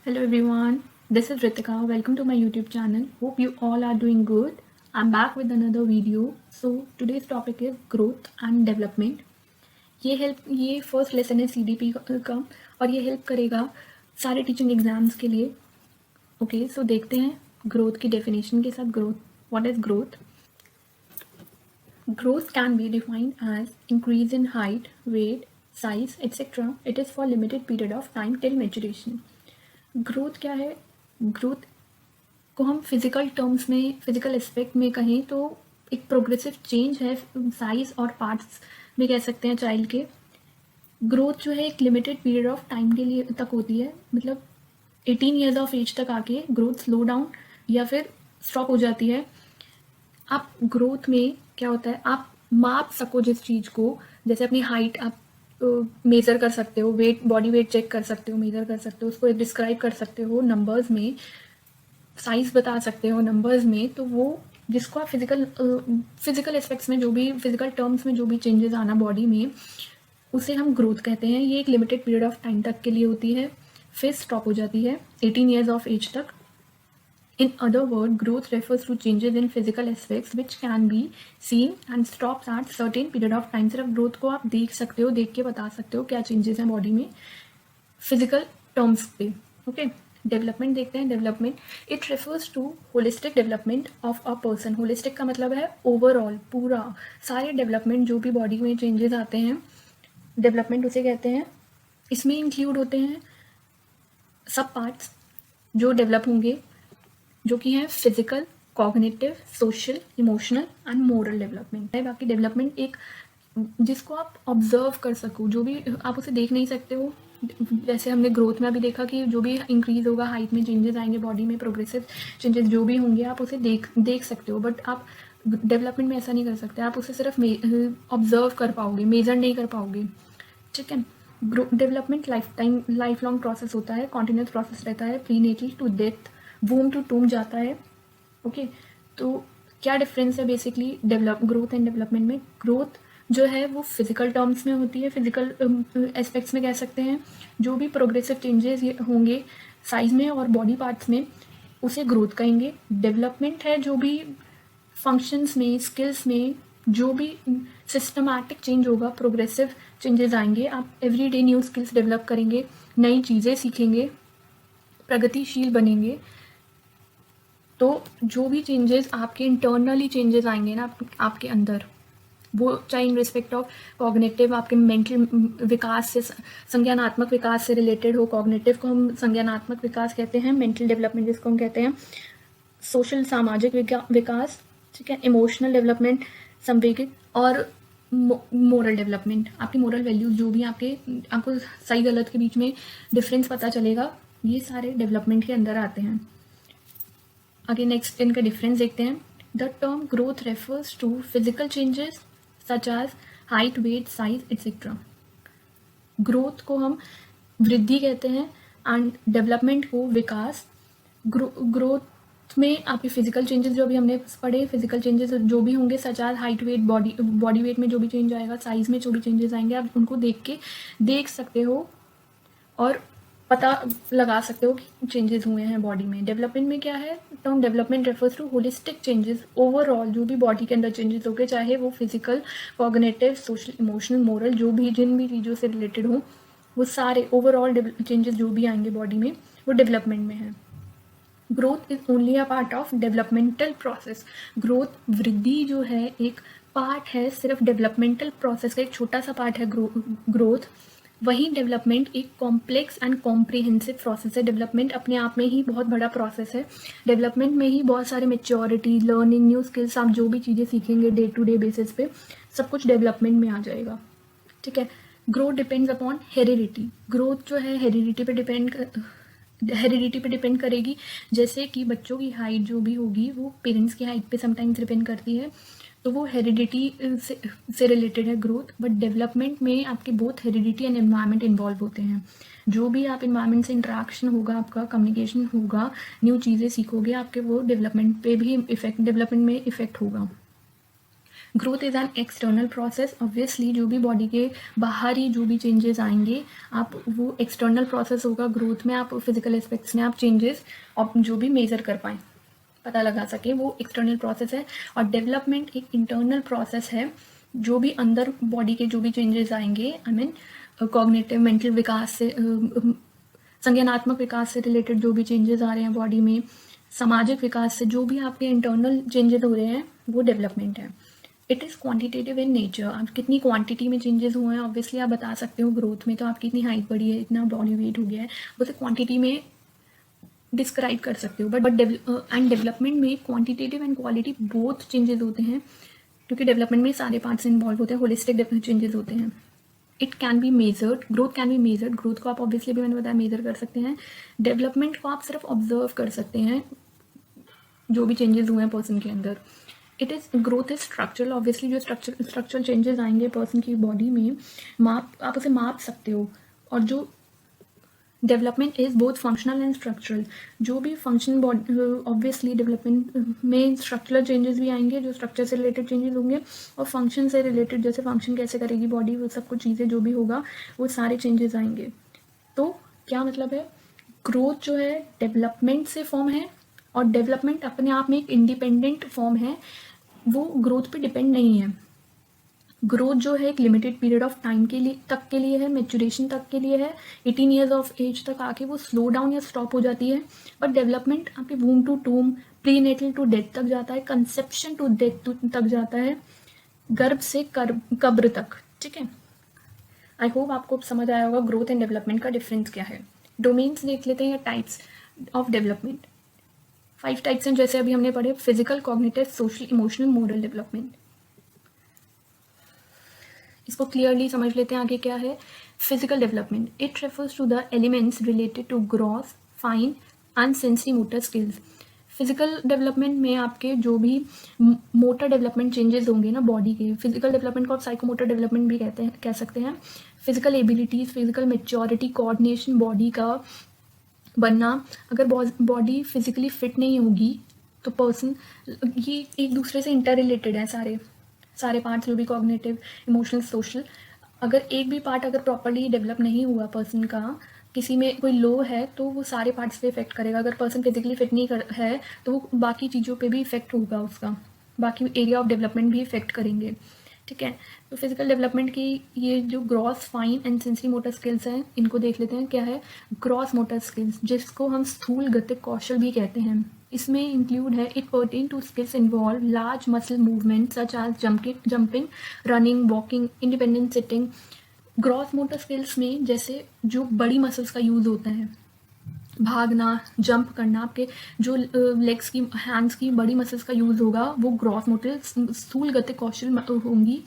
Hello everyone, this is Ritika. Welcome to my YouTube channel. Hope you all are doing good. I'm back with another video. So today's topic is growth and development. ये first lesson है CDP का और ये help करेगा सारे teaching exams के लिए. Okay, सो देखते हैं ग्रोथ की डेफिनेशन के साथ. What is growth? Growth can be defined as increase in height, weight, size, etc. It is for limited period of time till maturation. Growth क्या है? ग्रोथ को हम फिजिकल टर्म्स में, फिजिकल एस्पेक्ट में कहें तो एक प्रोग्रेसिव चेंज है साइज और पार्ट्स में कह सकते हैं चाइल्ड के. ग्रोथ जो है एक लिमिटेड पीरियड ऑफ टाइम के लिए तक होती है, मतलब 18 ईयर्स ऑफ एज तक आके ग्रोथ स्लो डाउन या फिर स्टॉप हो जाती है. आप ग्रोथ में क्या होता है, आप माप सको जिस चीज़ को, जैसे अपनी हाइट आप मेज़र कर सकते हो, वेट, बॉडी वेट चेक कर सकते हो, मेज़र कर सकते हो, उसको डिस्क्राइब कर सकते हो नंबर्स में, साइज बता सकते हो नंबर्स में. तो वो जिसको आप फिजिकल एस्पेक्ट्स में, जो भी फिजिकल टर्म्स में जो भी चेंजेस आना बॉडी में, उसे हम ग्रोथ कहते हैं. ये एक लिमिटेड पीरियड ऑफ टाइम तक के लिए होती है, फिर स्टॉप हो जाती है 18 ईयर्स ऑफ एज तक. In other words, growth refers to changes in physical aspects which can be seen and stops at certain period of time. सिर्फ ग्रोथ को आप देख सकते हो, देख के बता सकते हो क्या चेंजेस हैं बॉडी में फिजिकल टर्म्स पे. ओके, डेवलपमेंट देखते हैं. Development, it refers to holistic development of a person. Holistic का मतलब है ओवरऑल, पूरा, सारे डेवलपमेंट जो भी बॉडी में चेंजेस आते हैं, डेवलपमेंट उसे कहते हैं. इसमें इंक्लूड होते हैं सब पार्ट्स जो डेवलप होंगे, जो कि है physical, cognitive, social, emotional and moral development है. बाकी डेवलपमेंट एक जिसको आप ऑब्जर्व कर सको, जो भी आप उसे देख नहीं सकते हो. जैसे हमने ग्रोथ में अभी देखा कि जो भी इंक्रीज होगा, हाइट में चेंजेस आएंगे, बॉडी में प्रोग्रेसिव चेंजेस जो भी होंगे, आप उसे देख सकते हो. बट आप डेवलपमेंट में ऐसा नहीं कर सकते. आप उसे सिर्फ ऑब्जर्व कर पाओगे, मेजर नहीं कर पाओगे. ठीक है. डेवलपमेंट लाइफ लॉन्ग प्रोसेस होता है, कॉन्टिन्यूस प्रोसेस रहता है. प्रीनेटल टू डेथ, वूम टू टूम जाता है. ओके, तो क्या डिफरेंस है बेसिकली ग्रोथ एंड डेवलपमेंट में? ग्रोथ जो है वो फिजिकल टर्म्स में होती है, फिजिकल एस्पेक्ट्स में कह सकते हैं. जो भी प्रोग्रेसिव चेंजेस होंगे साइज में और बॉडी पार्ट्स में, उसे ग्रोथ कहेंगे. डेवलपमेंट है जो भी फंक्शंस में, स्किल्स में जो भी सिस्टमैटिक चेंज होगा, प्रोग्रेसिव चेंजेस आएंगे. आप एवरीडे न्यू स्किल्स डेवलप करेंगे, नई चीज़ें सीखेंगे, प्रगतिशील बनेंगे. तो जो भी चेंजेस आपके इंटरनली चेंजेस आएंगे ना आपके अंदर, वो चाहे इन रिस्पेक्ट ऑफ कॉग्निटिव, आपके मेंटल विकास से, संज्ञानात्मक विकास से रिलेटेड हो. कॉग्निटिव को हम संज्ञानात्मक विकास कहते हैं, मेंटल डेवलपमेंट जिसको हम कहते हैं सोशल, सामाजिक विकास. ठीक है. इमोशनल डेवलपमेंट, संवेगिक, और मोरल डेवलपमेंट, आपकी मोरल वैल्यूज जो भी आपको सही गलत के बीच में डिफरेंस पता चलेगा, ये सारे डेवलपमेंट के अंदर आते हैं. आगे नेक्स्ट इनका डिफरेंस देखते हैं. The term growth refers to physical changes such as height, weight, size etcetera. Growth को हम वृद्धि कहते हैं एंड डेवलपमेंट को विकास. ग्रोथ में आपके फिजिकल चेंजेस जो अभी हमने पढ़े, फिजिकल चेंजेस जो भी होंगे such as height, weight, body weight में जो भी चेंज आएगा, साइज में जो भी चेंजेस आएंगे, आप उनको देख सकते हो और पता लगा सकते हो कि चेंजेस हुए हैं बॉडी में. डेवलपमेंट में क्या है? Term development refers to holistic changes, overall जो भी बॉडी के अंदर चेंजेस होंगे, चाहे वो physical, cognitive, social, emotional, moral, जो भी जिन भी चीज़ों से रिलेटेड हो, वो सारे ओवरऑल चेंजेस जो भी आएंगे बॉडी में, वो डेवलपमेंट में है. Growth is only a part of developmental process. Growth, वृद्धि जो है, एक पार्ट है सिर्फ डेवलपमेंटल प्रोसेस का, एक छोटा सा पार्ट है ग्रोथ. वही डेवलपमेंट एक कॉम्प्लेक्स एंड कॉम्प्रिहेंसिव प्रोसेस है. डेवलपमेंट अपने आप में ही बहुत बड़ा प्रोसेस है. डेवलपमेंट में ही बहुत सारे मेच्योरिटी, लर्निंग, न्यू स्किल्स, आप जो भी चीज़ें सीखेंगे डे टू डे बेसिस पे, सब कुछ डेवलपमेंट में आ जाएगा. ठीक है. Growth depends upon heredity. Growth जो है हेरिडिटी पे डिपेंड करेगी. जैसे कि बच्चों की हाइट जो भी होगी वो पेरेंट्स की हाइट पे समटाइम्स डिपेंड करती है, तो वो हेरिडिटी से रिलेटेड है ग्रोथ. बट डेवलपमेंट में आपके both heredity and environment involve होते हैं. जो भी आप इन्वायरमेंट से इंटरेक्शन होगा, आपका कम्युनिकेशन होगा, न्यू चीज़ें सीखोगे, आपके वो डेवलपमेंट में इफेक्ट होगा. Growth is an external process. Obviously जो भी बॉडी के बाहरी जो भी चेंजेस आएंगे आप वो एक्सटर्नल प्रोसेस होगा ग्रोथ में, आप फिजिकल एस्पेक्ट्स में आप चेंजेस और जो भी मेजर कर पाएँ, पता लगा सके, वो एक्सटर्नल प्रोसेस है। और डेवलपमेंट एक इंटरनल प्रोसेस है, जो भी अंदर बॉडी के जो भी चेंजेस आएंगे, आई मीन कॉग्निटिव मेंटल विकास से संज्ञानात्मक विकास से रिलेटेड जो भी चेंजेस आ रहे हैं बॉडी में, सामाजिक विकास से जो भी आपके इंटरनल चेंजेस हो रहे हैं, वो डेवलपमेंट है। It is quantitative in nature. आप कितनी क्वांटिटी में चेंजेस हुए हैं ऑब्वियसली आप बता सकते हो। ग्रोथ में तो आपकी इतनी हाइट बढ़ी है, इतना बॉडी वेट हो गया है, वो तो क्वांटिटी में डिस्क्राइब कर सकते हो। बट एंड डेवलपमेंट में quantitative and quality both changes होते हैं, क्योंकि डेवलपमेंट में सारे पार्ट्स इन्वॉल्व होते हैं, होलिस्टिक चेंजेस होते हैं। It can be measured, growth can be measured. Growth को आप ऑब्वियसली भी मैंने बताया मेजर कर सकते हैं। डेवलपमेंट को आप सिर्फ ऑब्जर्व कर सकते हैं, जो भी चेंजेस हुए हैं पर्सन के अंदर। It is growth is structural. Obviously जो स्ट्रक्चरल चेंजेस आएंगे पर्सन की बॉडी में, आप उसे माप सकते हो। और जो development is both functional and structural. जो भी फंक्शन ऑब्वियसली डेवलपमेंट में स्ट्रक्चरल चेंजेस भी आएंगे, जो स्ट्रक्चर से रिलेटेड चेंजेस होंगे, और फंक्शन से रिलेटेड जैसे फंक्शन कैसे करेगी बॉडी, वो सब कुछ चीज़ें जो भी होगा वो सारे चेंजेस आएंगे। तो क्या मतलब है, ग्रोथ जो है डेवलपमेंट से फॉर्म है, और डेवलपमेंट अपने आप में एक इंडिपेंडेंट फॉर्म है, वो ग्रोथ पे डिपेंड नहीं है। ग्रोथ जो है एक लिमिटेड पीरियड ऑफ टाइम के लिए है, मेचुरेशन तक के लिए है। 18 ईयर्स ऑफ एज तक आके वो स्लो डाउन या स्टॉप हो जाती है। बट डेवलपमेंट आपके womb to tomb, prenatal to death तक जाता है, कंसेप्शन टू डेथ तक जाता है, गर्भ से कब्र तक। ठीक है, आई होप आपको समझ आया होगा ग्रोथ एंड डेवलपमेंट का डिफरेंस क्या है। डोमेन्स देख लेते हैं या टाइप्स ऑफ डेवलपमेंट। 5 टाइप्स हैं, जैसे अभी हमने पढ़े, physical, cognitive, social, emotional, moral development. इसको क्लियरली समझ लेते हैं आगे क्या है। Physical development, it refers to the elements related to gross, fine and sensory motor skills. Physical development में आपके जो भी मोटर डेवलपमेंट चेंजेस होंगे ना बॉडी के, फिजिकल डेवलपमेंट को आप साइकोमोटर डेवलपमेंट भी कह सकते हैं। Physical abilities, physical maturity, coordination, body का बनना। अगर बॉडी फिजिकली फिट नहीं होगी तो पर्सन, ये एक दूसरे से इंटर रिलेटेड है सारे पार्ट्स, जो भी कॉग्निटिव, इमोशनल, सोशल। अगर एक भी पार्ट अगर प्रॉपरली डेवलप नहीं हुआ पर्सन का, किसी में कोई लो है तो वो सारे पार्ट्स पे इफेक्ट करेगा। अगर पर्सन फिजिकली फिट नहीं है तो वो बाकी चीज़ों पे भी इफेक्ट होगा, उसका बाकी एरिया ऑफ डेवलपमेंट भी इफेक्ट करेंगे। ठीक है, तो फिजिकल डेवलपमेंट की ये जो gross, fine and sensory motor skills हैं, इनको देख लेते हैं। क्या है ग्रॉस मोटर स्किल्स, जिसको हम स्थूल गतिक कौशल भी कहते हैं। इसमें इंक्लूड है, it pertain to skills involve large muscle movement such as jumping, running, walking, independent sitting. Gross motor skills में जैसे जो बड़ी मसल्स का यूज़ होता है, भागना, जंप करना, आपके जो लेग्स की, हैंड्स की बड़ी मसल्स का यूज़ होगा, वो ग्रॉस मोटर स्थूल गतिक कौशल होंगी।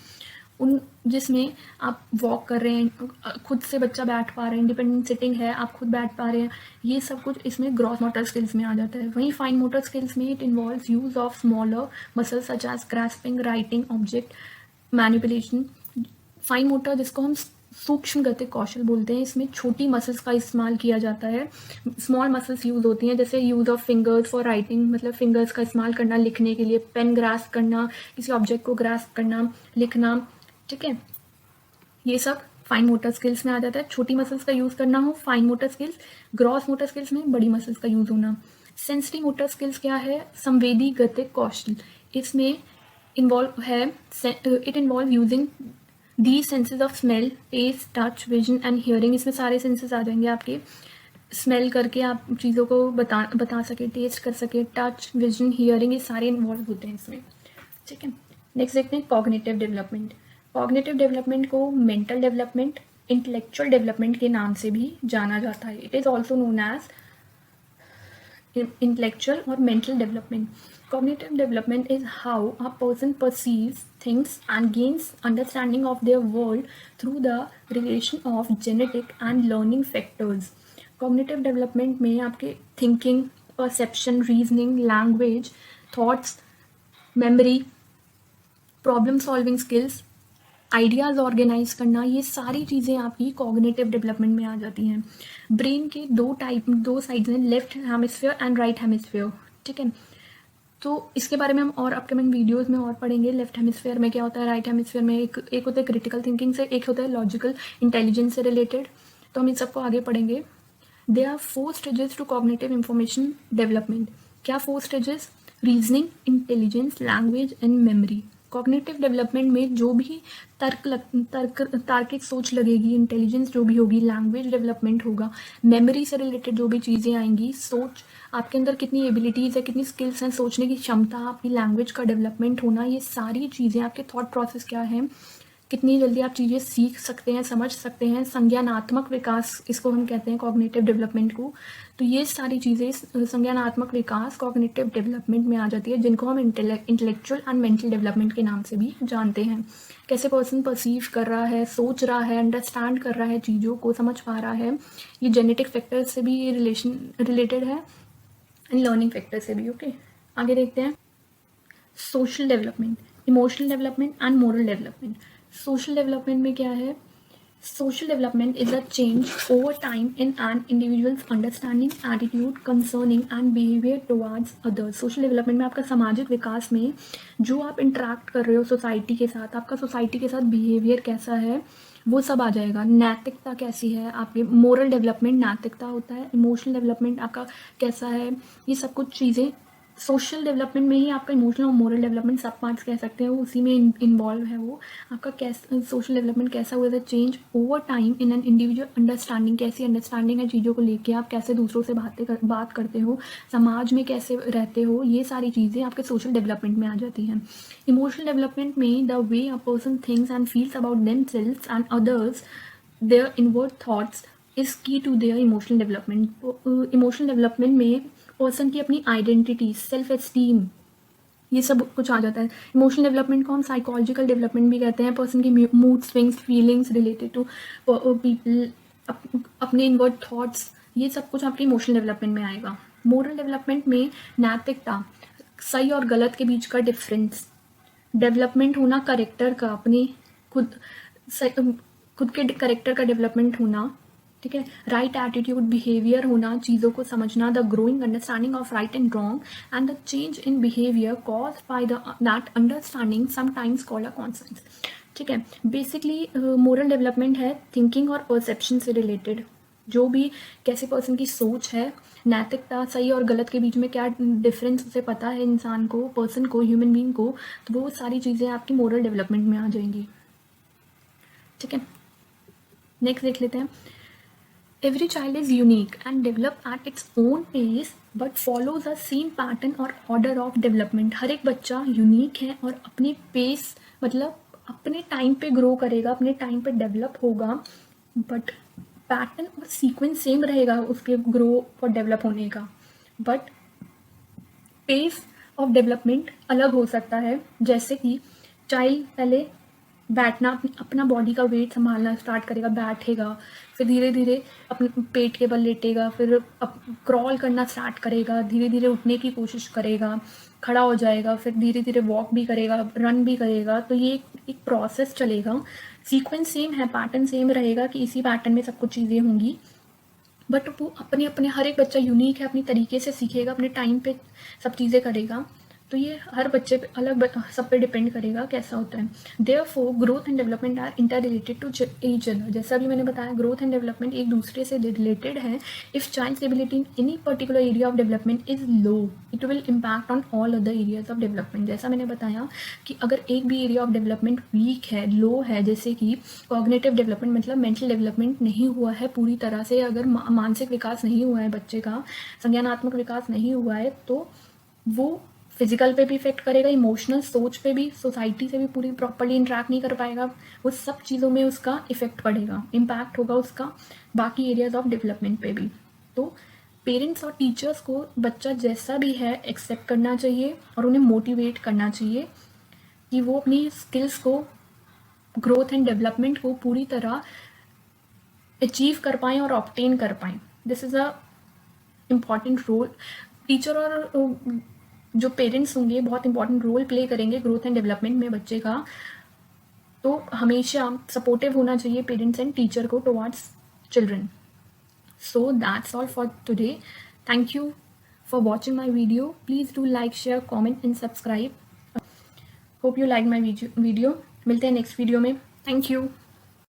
उन जिसमें आप वॉक कर रहे हैं, खुद से बच्चा बैठ पा रहे हैं, इंडिपेंडेंट सिटिंग है, आप खुद बैठ पा रहे हैं, ये सब कुछ इसमें ग्रॉस मोटर स्किल्स में आ जाता है। वहीं फाइन मोटर स्किल्स में it involves use of smaller muscles such as grasping, writing, object manipulation. Fine motor जिसको हम सूक्ष्म गतिक कौशल बोलते हैं, इसमें छोटी मसल्स का इस्तेमाल किया जाता है, स्मॉल मसल्स यूज होती हैं, जैसे use of fingers for writing, मतलब फिंगर्स का इस्तेमाल करना लिखने के लिए, पेन ग्रास्प करना, किसी ऑब्जेक्ट को ग्रास्प करना, लिखना। ठीक है, ये सब फाइन मोटर स्किल्स में आ जाता है। छोटी मसल्स का यूज़ करना हो fine motor skills, gross motor skills में बड़ी मसल्स का यूज़ होना। सेंसरी मोटर स्किल्स क्या है, संवेदी गतिक कौशल। इसमें इन्वॉल्व है, it involve using the senses of smell, taste, touch, vision and hearing. इसमें सारे सेंसेस आ जाएंगे आपके, स्मेल करके आप चीज़ों को बता सके, टेस्ट कर सके, टच, विजन, हियरिंग, ये सारे इन्वॉल्व होते हैं इसमें। ठीक है, नेक्स्ट देखते हैं कॉग्निटिव डेवलपमेंट। कॉग्निटिव डेवलपमेंट को मेंटल डेवलपमेंट, इंटेलेक्चुअल डेवलपमेंट के नाम से भी जाना जाता है। It is also known as intellectual or mental development. Cognitive development is how a person perceives things and gains understanding of their world through the relation of genetic and learning factors. Cognitive development में आपके thinking, perception, reasoning, language, thoughts, memory, problem solving skills, ideas organise करना, ये सारी चीज़ें आपकी cognitive development में आ जाती हैं। ब्रेन के दो साइड्स हैं, left hemisphere and right hemisphere. ठीक है, तो इसके बारे में हम और अपकमिंग वीडियोस में और पढ़ेंगे। लेफ्ट हेमिस्फेयर में क्या होता है, राइट हेमिस्फेयर में एक होता है क्रिटिकल थिंकिंग से, एक होता है लॉजिकल इंटेलिजेंस से रिलेटेड। तो हम इन सबको आगे पढ़ेंगे। They are 4 stages to cognitive information development. क्या 4 stages? Reasoning, intelligence, language and memory. Cognitive development में जो भी तार्किक सोच लगेगी, इंटेलिजेंस जो भी होगी, लैंग्वेज डेवलपमेंट होगा, मेमोरी से रिलेटेड जो भी चीज़ें आएंगी, सोच आपके अंदर कितनी एबिलिटीज़ है, कितनी स्किल्स हैं, सोचने की क्षमता, आपकी लैंग्वेज का डेवलपमेंट होना, ये सारी चीज़ें, आपके थॉट प्रोसेस क्या है, कितनी जल्दी आप चीज़ें सीख सकते हैं, समझ सकते हैं, संज्ञानात्मक विकास इसको हम कहते हैं कॉग्निटिव डेवलपमेंट को। तो ये सारी चीज़ें संज्ञानात्मक विकास कॉग्निटिव डेवलपमेंट में आ जाती है, जिनको हम इंटेलेक्चुअल एंड मेंटल डेवलपमेंट के नाम से भी जानते हैं। कैसे पर्सन परसीव कर रहा है, सोच रहा है, अंडरस्टैंड कर रहा है, चीज़ों को समझ पा रहा है। ये जेनेटिक फैक्टर्स से भी ये रिलेटेड है, एंड लर्निंग फैक्टर से भी। ओके, आगे देखते हैं। Social development, emotional development and moral development. Social development में क्या है? Social development is a change over time in an individuals understanding, attitude, concerning and behaviour towards others. Social development में आपका सामाजिक विकास में जो आप इंटरेक्ट कर रहे हो सोसाइटी के साथ, आपका सोसाइटी के साथ बिहेवियर कैसा है, वो सब आ जाएगा। नैतिकता कैसी है आपकी, मोरल डेवलपमेंट नैतिकता होता है, इमोशनल डेवलपमेंट आपका कैसा है, ये सब कुछ चीज़ें सोशल डेवलपमेंट में ही आपका इमोशनल और मोरल डेवलपमेंट सब पार्ट्स कह सकते हैं, वो उसी में इन्वॉल्व है। वो आपका कैसा सोशल डेवलपमेंट कैसा हुआ है? Change over time in an individual understanding, कैसी अंडरस्टैंडिंग है चीज़ों को लेके, आप कैसे दूसरों से बात करते हो, समाज में कैसे रहते हो, ये सारी चीज़ें आपके सोशल डेवलपमेंट में आ जाती हैं। इमोशनल डेवलपमेंट में the way a person thinks and feels about themselves and others, their inward thoughts is key to their emotional development. Emotional development में पर्सन की अपनी आइडेंटिटी, सेल्फ एस्टीम, ये सब कुछ आ जाता है। इमोशनल डेवलपमेंट को हम साइकोलॉजिकल डेवलपमेंट भी कहते हैं। पर्सन की mood swings, feelings related to people, अपने इनवर्ड थॉट्स, ये सब कुछ आपके इमोशनल डेवलपमेंट में आएगा। मोरल डेवलपमेंट में नैतिकता, सही और गलत के बीच का डिफरेंस, डेवलपमेंट होना करेक्टर का, अपनी खुद खुद के करेक्टर का डेवलपमेंट होना, ठीक है। राइट एटीट्यूड, बिहेवियर होना, चीज़ों को समझना, the growing understanding of right and wrong and the change in behaviour cause by that understanding sometimes called a conscience, ठीक है। बेसिकली मोरल डेवलपमेंट है थिंकिंग और परसेप्शन से रिलेटेड, जो भी कैसे पर्सन की सोच है, नैतिकता, सही और गलत के बीच में क्या डिफरेंस उसे पता है इंसान को, पर्सन को, ह्यूमन बीइंग को, तो वो सारी चीज़ें आपकी मोरल डेवलपमेंट में आ जाएंगी, ठीक है। नेक्स्ट देख लेते हैं। Every child is unique and develop at its own pace but follows a same pattern or order of development। हर एक बच्चा यूनिक है और अपने पेस, मतलब अपने टाइम पे ग्रो करेगा, अपने टाइम पे डेवलप होगा, बट पैटर्न और सीक्वेंस सेम रहेगा उसके ग्रो और डेवलप होने का, बट पेस ऑफ डेवलपमेंट अलग हो सकता है। जैसे कि चाइल्ड पहले बैठना, अपना बॉडी का वेट संभालना स्टार्ट करेगा, बैठेगा, फिर धीरे धीरे अपने पेट के बल लेटेगा, फिर क्रॉल करना स्टार्ट करेगा, धीरे धीरे उठने की कोशिश करेगा, खड़ा हो जाएगा, फिर धीरे धीरे वॉक भी करेगा, रन भी करेगा। तो ये एक प्रोसेस चलेगा, सीक्वेंस सेम है, पैटर्न सेम रहेगा कि इसी पैटर्न में सब कुछ चीज़ें होंगी, बट वो अपने अपने हर एक बच्चा यूनिक है, अपनी तरीके से सीखेगा, अपने टाइम पे सब चीज़ें करेगा। तो ये हर बच्चे पे अलग सब पे डिपेंड करेगा कैसा होता है। Therefore growth and development are interrelated to each other. जैसा भी मैंने बताया, ग्रोथ एंड डेवलपमेंट एक दूसरे से रिलेटेड है। If child's ability in any particular area of development is low, it will impact on all other areas of development. जैसा मैंने बताया कि अगर एक भी एरिया ऑफ डेवलपमेंट वीक है, लो है, जैसे कि कॉग्निटिव डेवलपमेंट मतलब मेंटल डेवलपमेंट नहीं हुआ है पूरी तरह से, अगर मानसिक विकास नहीं हुआ है बच्चे का, संज्ञानात्मक विकास नहीं हुआ है, तो वो फिजिकल पे भी इफेक्ट करेगा, इमोशनल सोच पे भी, सोसाइटी से भी पूरी प्रॉपर्ली इंटरेक्ट नहीं कर पाएगा, वो सब चीज़ों में उसका इफेक्ट पड़ेगा, इम्पैक्ट होगा उसका बाकी एरियाज ऑफ डेवलपमेंट पे भी। तो पेरेंट्स और टीचर्स को बच्चा जैसा भी है एक्सेप्ट करना चाहिए और उन्हें मोटिवेट करना चाहिए कि वो अपनी स्किल्स को, ग्रोथ एंड डेवलपमेंट को पूरी तरह अचीव कर पाएँ और ऑब्टेन कर पाएँ। This is a important role. Teacher और जो पेरेंट्स होंगे बहुत इंपॉर्टेंट रोल प्ले करेंगे ग्रोथ एंड डेवलपमेंट में बच्चे का। तो हमेशा सपोर्टिव होना चाहिए पेरेंट्स एंड टीचर को towards children. So that's all for today. Thank you for watching my video. Please do like, share, comment and subscribe. Hope you like my video. मिलते हैं next video में. Thank you.